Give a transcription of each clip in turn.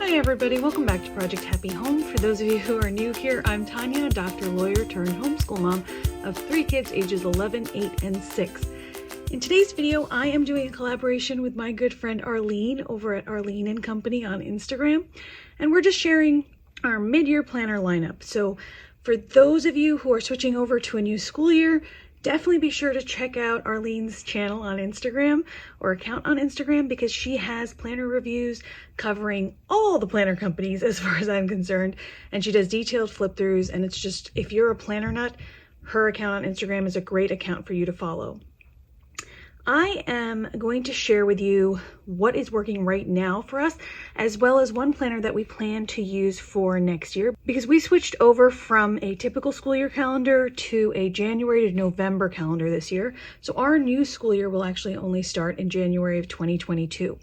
Hi everybody, welcome back to Project Happy Home. For those of you who are new here, I'm Tanya, doctor, lawyer, turned homeschool mom of 3 kids ages 11, 8, and 6. In today's video, I am doing a collaboration with my good friend Arlene over at Arlene & Company on Instagram, and we're just sharing our mid-year planner lineup. So for those of you who are switching over to a new school year, definitely be sure to check out Arlene's channel on Instagram or account on Instagram because she has planner reviews covering all the planner companies as far as I'm concerned. And she does detailed flip throughs, and it's just, if you're a planner nut, her account on Instagram is a great account for you to follow. I am going to share with you what is working right now for us, as well as one planner that we plan to use for next year, because we switched over from a typical school year calendar to a January to November calendar this year. So our new school year will actually only start in January of 2022.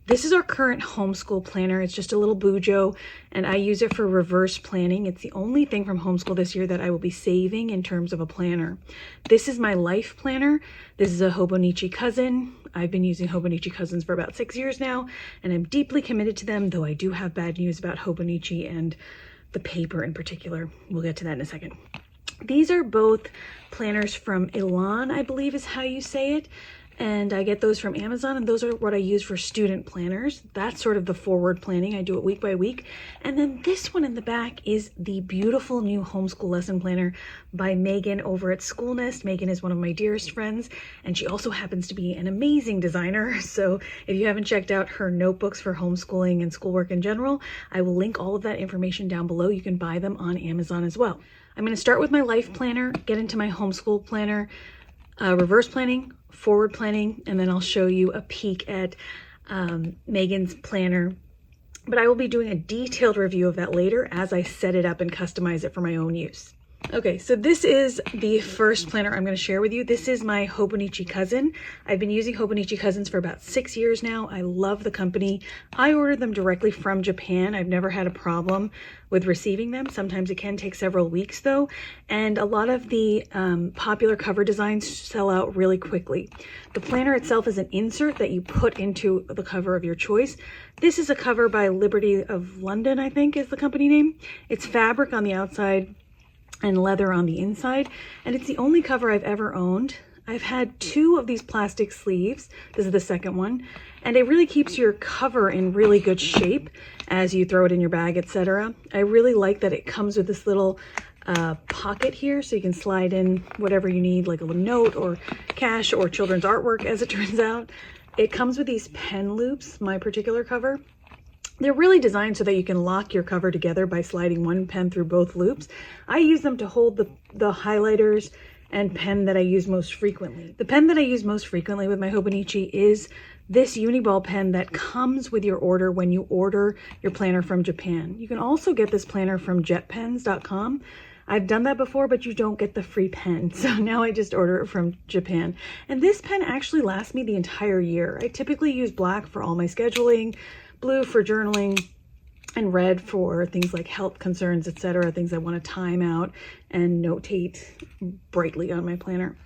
This is our current homeschool planner. It's just a little bujo, and I use it for reverse planning. It's the only thing from homeschool this year that I will be saving in terms of a planner. This is my life planner. This is a Hobonichi cousin. I've been using Hobonichi cousins for about 6 years now, and I'm deeply committed to them, though I do have bad news about Hobonichi and the paper in particular. We'll get to that in a second. These are both planners from Elan, I believe is how you say it. And I get those from Amazon, and those are what I use for student planners. That's sort of the forward planning. I do it week by week. And then this one in the back is the beautiful new homeschool lesson planner by Megan over at School Nest. Megan is one of my dearest friends, and she also happens to be an amazing designer. So if you haven't checked out her notebooks for homeschooling and schoolwork in general, I will link all of that information down below. You can buy them on Amazon as well. I'm going to start with my life planner, get into my homeschool planner, reverse planning, forward planning, and then I'll show you a peek at Megan's planner. But I will be doing a detailed review of that later as I set it up and customize it for my own use. Okay, so this is the first planner I'm going to share with you. This is my Hobonichi cousin. I've been using Hobonichi cousins for about 6 years now. I love the company. I ordered them directly from Japan. I've never had a problem with receiving them. Sometimes it can take several weeks though, and a lot of the popular cover designs sell out really quickly. The planner itself is an insert that you put into the cover of your choice. This is a cover by Liberty of London, I think is the company name. It's fabric on the outside and leather on the inside, and it's the only cover I've ever owned. I've had 2 of these plastic sleeves. This is the second one, and it really keeps your cover in really good shape as you throw it in your bag, etc. I really like that it comes with this little pocket here, so you can slide in whatever you need, like a little note or cash or children's artwork, as it turns out. It comes with these pen loops, my particular cover. They're really designed so that you can lock your cover together by sliding one pen through both loops. I use them to hold the highlighters and pen that I use most frequently. The pen that I use most frequently with my Hobonichi is this Uniball pen that comes with your order when you order your planner from Japan. You can also get this planner from jetpens.com. I've done that before, but you don't get the free pen. So now I just order it from Japan. And this pen actually lasts me the entire year. I typically use black for all my scheduling, blue for journaling, and red for things like health concerns, etc., things I want to time out and notate brightly on my planner.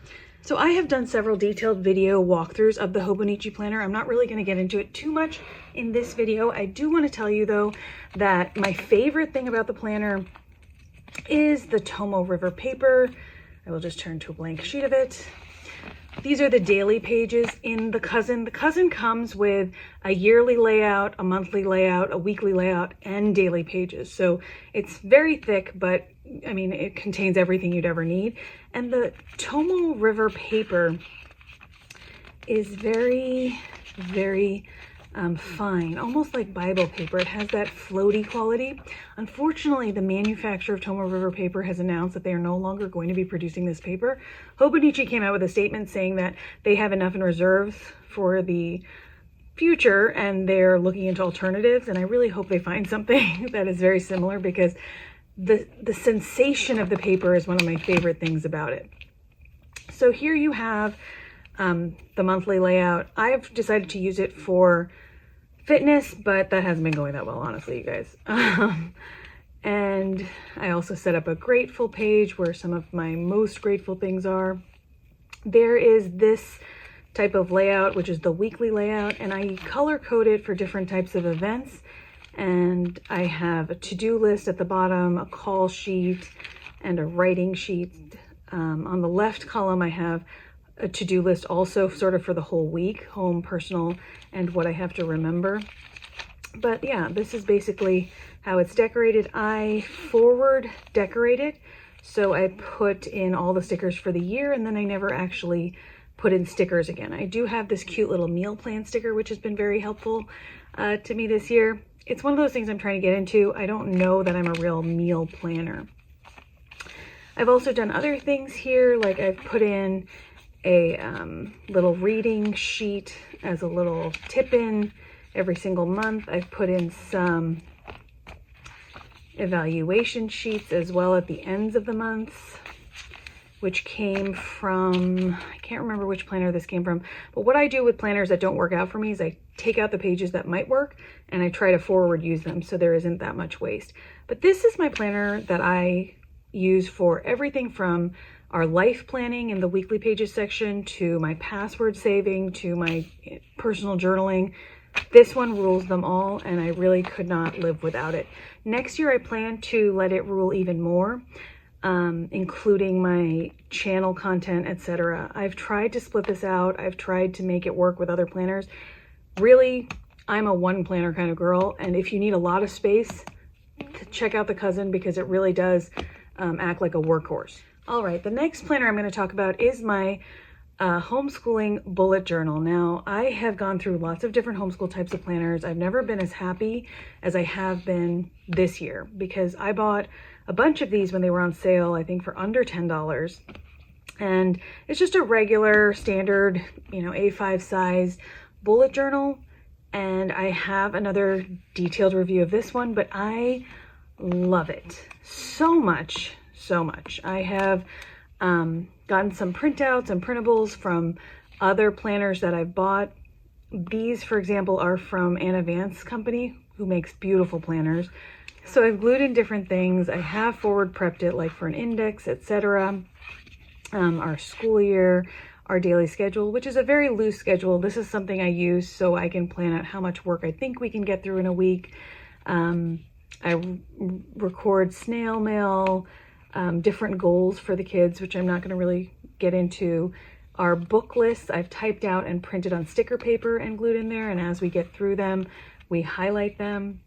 So I have done several detailed video walkthroughs of the Hobonichi planner. I'm not really going to get into it too much in this video. I do want to tell you though that my favorite thing about the planner is the Tomoe River paper. I will just turn to a blank sheet of it. These are the daily pages in the cousin. The cousin comes with a yearly layout, a monthly layout, a weekly layout, and daily pages. So it's very thick, but I mean, it contains everything you'd ever need. And the Tomoe River paper is very, very fine, almost like Bible paper. It has that floaty quality. Unfortunately, the manufacturer of Tomoe River paper has announced that they are no longer going to be producing this paper. Hobonichi came out with a statement saying that they have enough in reserves for the future and they're looking into alternatives, and I really hope they find something that is very similar, because the sensation of the paper is one of my favorite things about it. So here you have the monthly layout. I've decided to use it for fitness, but that hasn't been going that well, honestly, you guys. And I also set up a grateful page where some of my most grateful things are. There is this type of layout, which is the weekly layout, and I color code it for different types of events. and I have a to-do list at the bottom, a call sheet, and a writing sheet. On the left column, I have a to-do list also sort of for the whole week, home, personal, and what I have to remember. But yeah, this is basically how it's decorated. I forward decorate it, so I put in all the stickers for the year, and then I never actually put in stickers again. I do have this cute little meal plan sticker, which has been very helpful to me this year. It's one of those things I'm trying to get into. I don't know that I'm a real meal planner. I've also done other things here, like I've put in a little reading sheet as a little tip-in every single month. I've put in some evaluation sheets as well at the ends of the months, which came from, I can't remember which planner this came from, but what I do with planners that don't work out for me is I take out the pages that might work and I try to forward use them so there isn't that much waste. But this is my planner that I use for everything from our life planning in the weekly pages section to my password saving to my personal journaling. This one rules them all, and I really could not live without it. Next year, I plan to let it rule even more, including my channel content, etc. I've tried to split this out. I've tried to make it work with other planners. Really, I'm a one planner kind of girl, and if you need a lot of space, check out the Cousin, because it really does act like a workhorse. All right, the next planner I'm going to talk about is my homeschooling bullet journal. Now, I have gone through lots of different homeschool types of planners. I've never been as happy as I have been this year, because I bought a bunch of these when they were on sale, I think for under $10. And it's just a regular standard, A5 size bullet journal. And I have another detailed review of this one, but I love it so much, so much. I have gotten some printouts and printables from other planners that I've bought. These, for example, are from Anna Vance's company, who makes beautiful planners. So I've glued in different things. I have forward prepped it, like for an index, etc. Our school year, our daily schedule, which is a very loose schedule. This is something I use so I can plan out how much work I think we can get through in a week. I record snail mail, different goals for the kids, which I'm not going to really get into. Our book lists I've typed out and printed on sticker paper and glued in there, and as we get through them, we highlight them.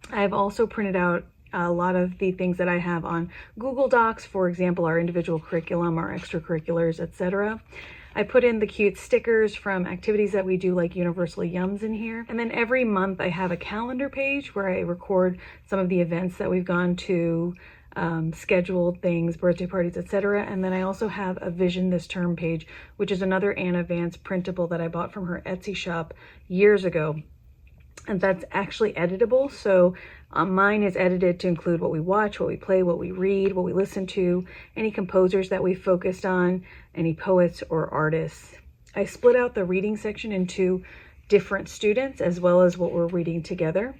I've also printed out a lot of the things that I have on Google Docs, for example, our individual curriculum, our extracurriculars, etc. I put in the cute stickers from activities that we do, like Universal Yums, in here. And then every month I have a calendar page where I record some of the events that we've gone to, scheduled things, birthday parties, etc. And then I also have a Vision This Term page, which is another Anna Vance printable that I bought from her Etsy shop years ago. And that's actually editable. So mine is edited to include what we watch, what we play, what we read, what we listen to, any composers that we focused on, any poets or artists. I split out the reading section into different students as well as what we're reading together.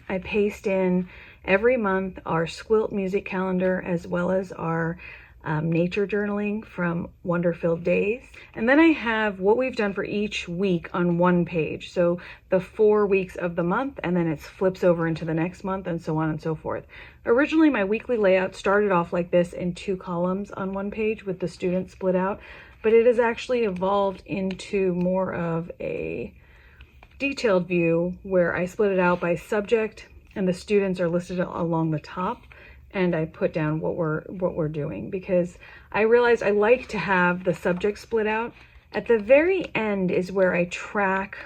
I paste in every month our Squilt music calendar as well as our nature journaling from Wonder-Filled Days. And then I have what we've done for each week on one page. So the 4 weeks of the month, and then it flips over into the next month, and so on and so forth. Originally, my weekly layout started off like this in 2 columns on one page with the students split out, but it has actually evolved into more of a detailed view where I split it out by subject, and the students are listed along the top. And I put down what we're doing, because I realized I like to have the subject split out. At the very end is where I track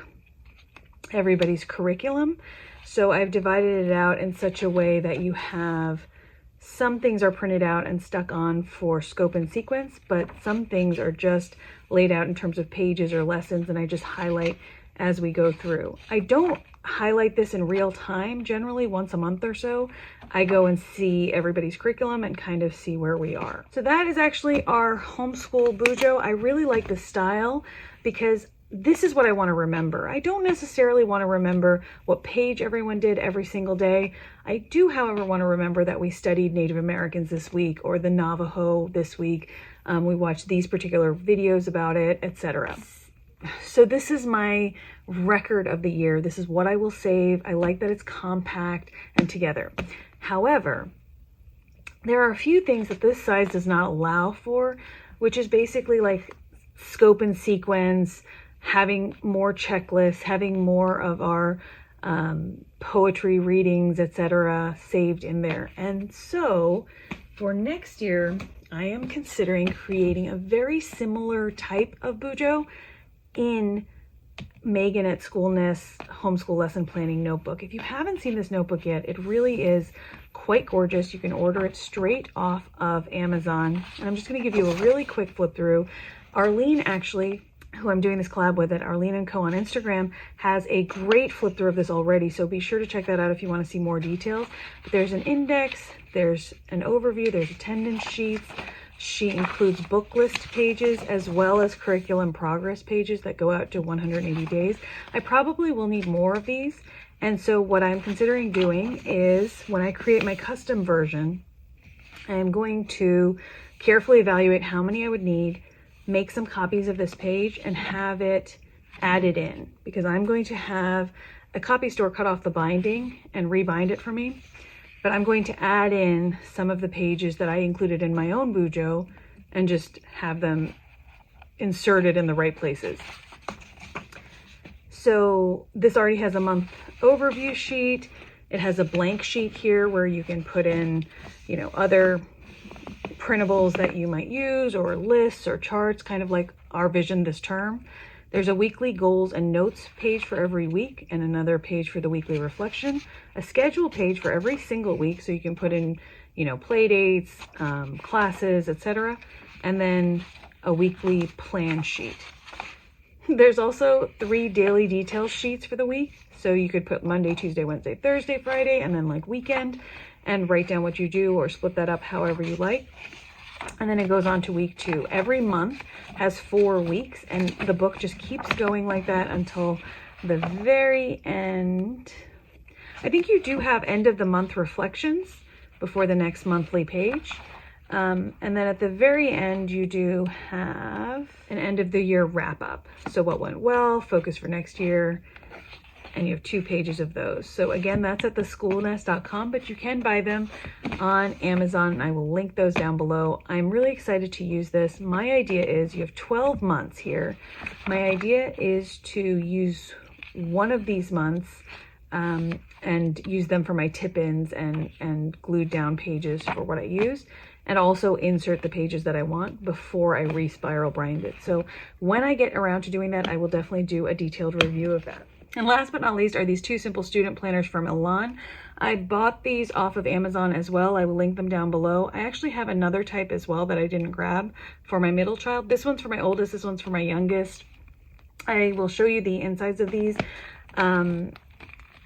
everybody's curriculum. So I've divided it out in such a way that you have some things are printed out and stuck on for scope and sequence, but some things are just laid out in terms of pages or lessons, and I just highlight as we go through. I don't highlight this in real time. Generally once a month or so, I go and see everybody's curriculum and kind of see where we are. So that is actually our homeschool bujo. I really like the style because this is what I want to remember. I don't necessarily want to remember what page everyone did every single day. I do, however, want to remember that we studied Native Americans this week, or the Navajo this week. We watched these particular videos about it, etc. So this is my record of the year. This is what I will save. I like that it's compact and together. However, there are a few things that this size does not allow for, which is basically like scope and sequence, having more checklists, having more of our poetry readings, etc. saved in there. And so for next year, I am considering creating a very similar type of bujo in Megan at Schoolness Homeschool Lesson Planning Notebook. If you haven't seen this notebook yet, it really is quite gorgeous. You can order it straight off of Amazon. And I'm just going to give you a really quick flip through. Arlene, actually, who I'm doing this collab with at Arlene & Co. on Instagram, has a great flip through of this already. So be sure to check that out if you want to see more details. But there's an index, there's an overview, there's attendance sheets. She includes book list pages as well as curriculum progress pages that go out to 180 days. I probably will need more of these. And so what I'm considering doing is when I create my custom version, I'm going to carefully evaluate how many I would need, make some copies of this page and have it added in, because I'm going to have a copy store cut off the binding and rebind it for me. But I'm going to add in some of the pages that I included in my own bujo and just have them inserted in the right places. So this already has a month overview sheet. It has a blank sheet here where you can put in, you know, other printables that you might use, or lists or charts, kind of like our vision this term. There's a weekly goals and notes page for every week and another page for the weekly reflection, a schedule page for every single week so you can put in, you know, play dates, classes, etc. And then a weekly plan sheet. There's also 3 daily details sheets for the week. So you could put Monday, Tuesday, Wednesday, Thursday, Friday, and then like weekend, and write down what you do or split that up however you like. And then it goes on to week 2. Every month has 4 weeks, and the book just keeps going like that until the very end. I think you do have end of the month reflections before the next monthly page. And then at the very end, you do have an end of the year wrap up. So what went well, focus for next year, and you have 2 pages of those. So again, that's at theschoolnest.com, but you can buy them on Amazon, and I will link those down below. I'm really excited to use this. My idea is, you have 12 months here. My idea is to use one of these months and use them for my tip-ins and glued down pages for what I use, and also insert the pages that I want before I re-spiral bind it. So when I get around to doing that, I will definitely do a detailed review of that. And last but not least are these 2 simple student planners from Elan. I bought these off of Amazon as well. I will link them down below. I actually have another type as well that I didn't grab for my middle child. This one's for my oldest, this one's for my youngest. I will show you the insides of these. And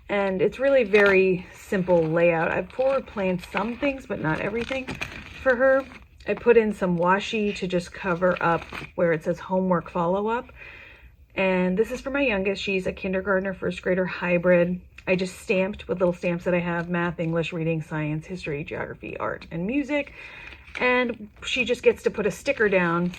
it's really very simple layout. I've forward planned some things, but not everything for her. I put in some washi to just cover up where it says homework follow-up. And this is for my youngest. She's a kindergartner, first grader hybrid. I just stamped with little stamps that I have: math, English, reading, science, history, geography, art, and music. And she just gets to put a sticker down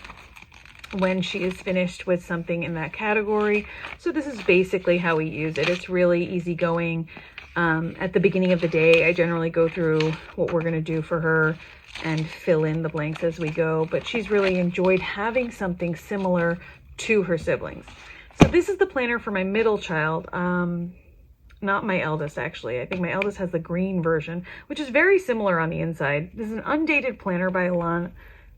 when she is finished with something in that category. So this is basically how we use it. It's really easygoing. At the beginning of the day, I generally go through what we're going to do for her and fill in the blanks as we go. But she's really enjoyed having something similar to her siblings. So this is the planner for my middle child, not my eldest actually. I think my eldest has the green version, which is very similar on the inside. This is an undated planner by Elan,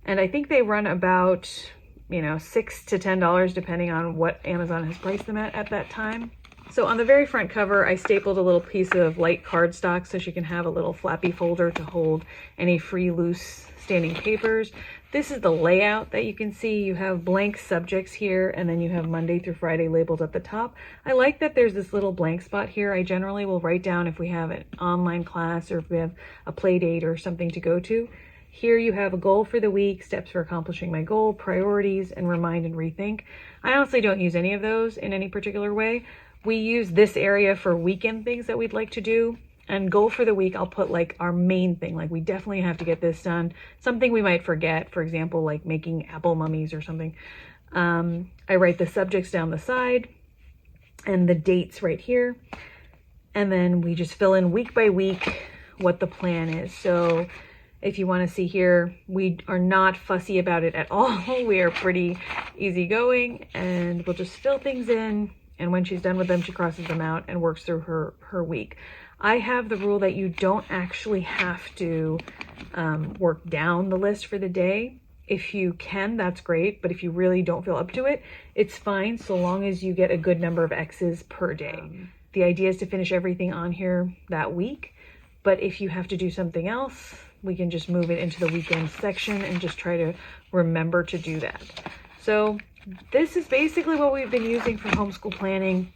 and I think they run about, you know, $6 to $10 depending on what Amazon has priced them at that time. So on the very front cover, I stapled a little piece of light cardstock so she can have a little flappy folder to hold any free loose standing papers. This is the layout that you can see. You have blank subjects here, and then you have Monday through Friday labeled at the top. I like that there's this little blank spot here. I generally will write down if we have an online class or if we have a play date or something to go to. Here you have a goal for the week, steps for accomplishing my goal, priorities, and remind and rethink. I honestly don't use any of those in any particular way. We use this area for weekend things that we'd like to do. And goal for the week, I'll put like our main thing, like we definitely have to get this done. Something we might forget, for example, like making apple mummies or something. I write the subjects down the side and the dates right here. And then we just fill in week by week what the plan is. So if you want to see here, we are not fussy about it at all. We are pretty easygoing, and we'll just fill things in. And when she's done with them, she crosses them out and works through her week. I have the rule that you don't actually have to work down the list for the day. If you can, that's great. But if you really don't feel up to it, it's fine so long as you get a good number of X's per day. The idea is to finish everything on here that week. But if you have to do something else, we can just move it into the weekend section and just try to remember to do that. So this is basically what we've been using for homeschool planning,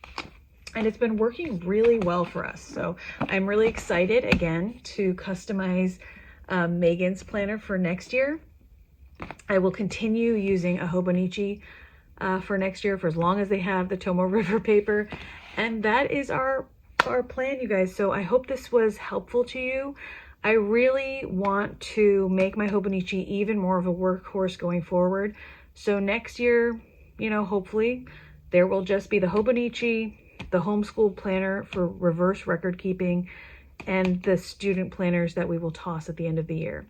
and it's been working really well for us. So I'm really excited again to customize Megan's planner for next year. I will continue using a Hobonichi for next year for as long as they have the Tomoe River paper. And that is our plan, you guys. So I hope this was helpful to you. I really want to make my Hobonichi even more of a workhorse going forward. So next year, you know, hopefully there will just be the Hobonichi, the homeschool planner for reverse record keeping, and the student planners that we will toss at the end of the year.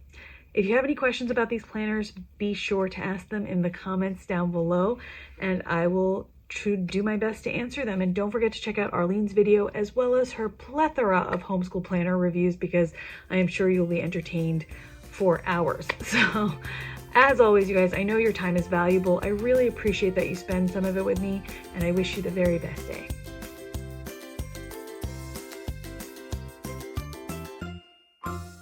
If you have any questions about these planners, be sure to ask them in the comments down below, and I will do my best to answer them. And don't forget to check out Arlene's video as well as her plethora of homeschool planner reviews, because I am sure you'll be entertained for hours. So as always, you guys, I know your time is valuable. I really appreciate that you spend some of it with me, and I wish you the very best day.